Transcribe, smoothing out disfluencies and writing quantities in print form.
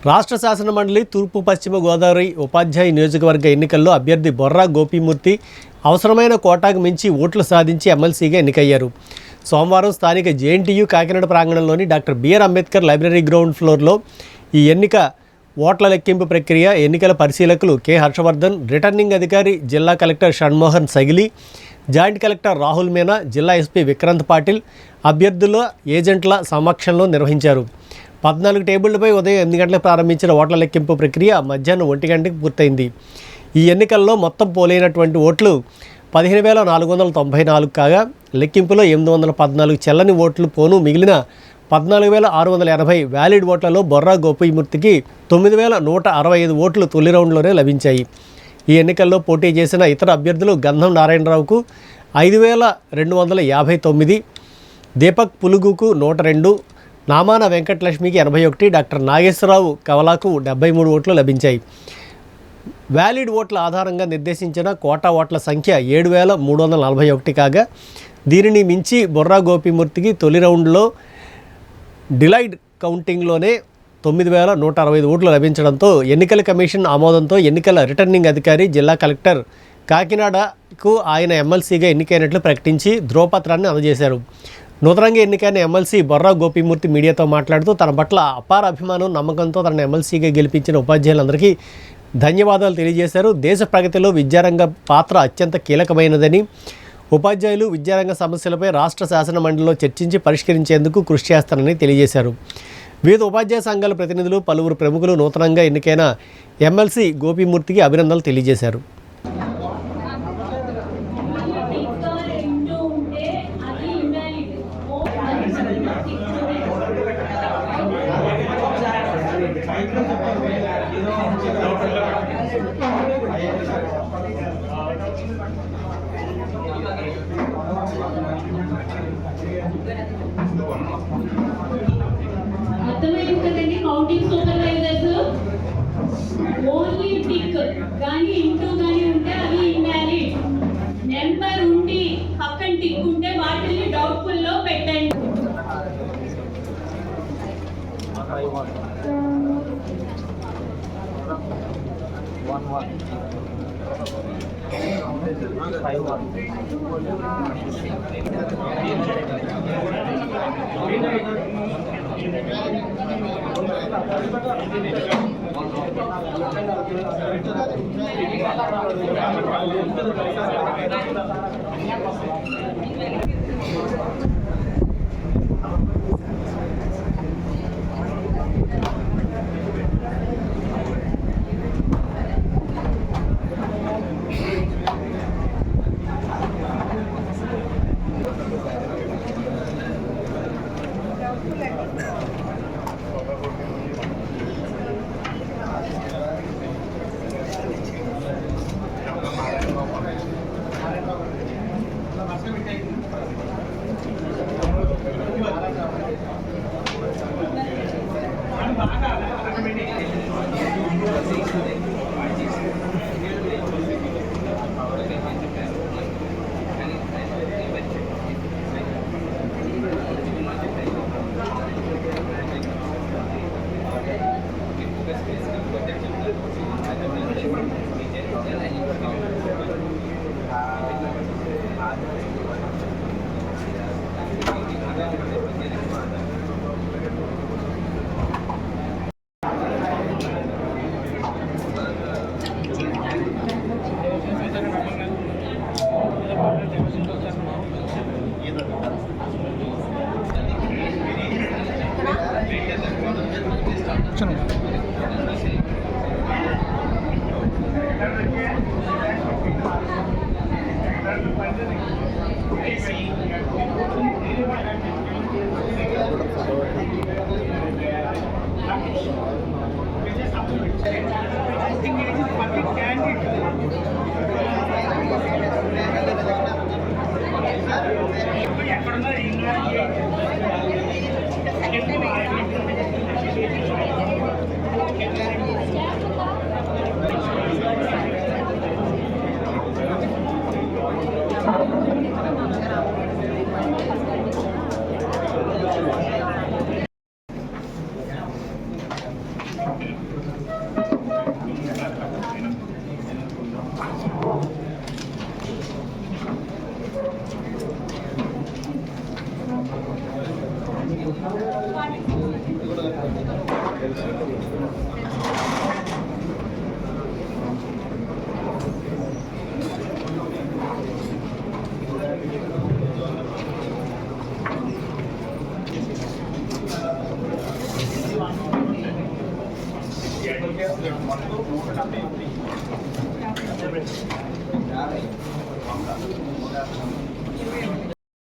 రాష్ట్ర శాసనమండలి తూర్పు పశ్చిమ గోదావరి ఉపాధ్యాయ నియోజకవర్గ ఎన్నికల్లో అభ్యర్థి బొర్రా గోపీమూర్తి అవసరమైన కోటాకు మించి ఓట్లు సాధించి ఎమ్మెల్సీగా ఎన్నికయ్యారు. సోమవారం స్థానిక జేఎన్టీయూ కాకినాడ ప్రాంగణంలోని doctor BR Ambedkar library ground ఫ్లోర్లో ఈ ఓట్ల లెక్కింపు ప్రక్రియ ఎన్నికల పరిశీలకులు కె హర్షవర్ధన్, రిటర్నింగ్ అధికారి జిల్లా collector Shanmohan Sagili, joint collector Rahul Meena, జిల్లా ఎస్పీ విక్రాంత్ పాటిల్ అభ్యర్థుల ఏజెంట్ల సమక్షంలో నిర్వహించారు. 14 టేబుళ్లపై ఉదయం 8 గంటలకు ప్రారంభించిన ఓట్ల లెక్కింపు ప్రక్రియ మధ్యాహ్నం 1 గంటకు పూర్తయింది. ఈ ఎన్నికల్లో మొత్తం పోలైనటువంటి ఓట్లు 15,494 కాగా లెక్కింపులో 814 చెల్లని ఓట్లు పోను మిగిలిన 14,680 వ్యాలిడ్ ఓట్లలో బొర్రా గోపీమూర్తికి 9,165 ఓట్లు తొలి రౌండ్లోనే లభించాయి. ఈ ఎన్నికల్లో పోటీ చేసిన ఇతర అభ్యర్థులు గంధం నారాయణరావుకు 5,259, దీపక్ పులుగుకు 102, నామాన వెంకటలక్ష్మికి 81, డాక్టర్ నాగేశ్వరరావు కవలాకు 73 ఓట్లు లభించాయి. వ్యాలిడ్ ఓట్ల ఆధారంగా నిర్దేశించిన కోటా ఓట్ల సంఖ్య 7,341 కాగా దీనిని మించి బొర్రా గోపీమూర్తికి తొలి రౌండ్లో డిలైడ్ కౌంటింగ్లోనే 9,165 ఓట్లు లభించడంతో ఎన్నికల కమిషన్ ఆమోదంతో ఎన్నికల రిటర్నింగ్ అధికారి జిల్లా కలెక్టర్ కాకినాడకు ఆయన ఎమ్మెల్సీగా ఎన్నికైనట్లు ప్రకటించి ధ్రువపత్రాన్ని అందజేశారు. నూతనంగా ఎన్నికైన ఎమ్మెల్సీ బొర్రా గోపీమూర్తి మీడియాతో మాట్లాడుతూ తన పట్ల అపార అభిమానం, నమ్మకంతో తనను ఎమ్మెల్సీగా గెలిపించిన ఉపాధ్యాయులందరికీ ధన్యవాదాలు తెలియజేశారు. దేశ ప్రగతిలో విద్యారంగ పాత్ర అత్యంత కీలకమైనదని, ఉపాధ్యాయులు విద్యారంగ సమస్యలపై రాష్ట్ర శాసన మండలిలో చర్చించి పరిష్కరించేందుకు కృషి చేస్తానని తెలియజేశారు. వివిధ ఉపాధ్యాయ సంఘాల ప్రతినిధులు, పలువురు ప్రముఖులు నూతనంగా ఎన్నికైన ఎమ్మెల్సీ గోపీమూర్తికి అభినందనలు తెలియజేశారు. అర్థమైంది కదండి. కౌంటింగ్ సూపర్వైజర్స్ ఓన్లీ టిక్ కానీ ఇంటూ కానీ ఉంటే అవి ఇన్వాలిడ్. నెంబర్ ఉండి పక్కన టిక్ ఉంటే వాటిని డౌట్ఫుల్ లో పెట్టండి.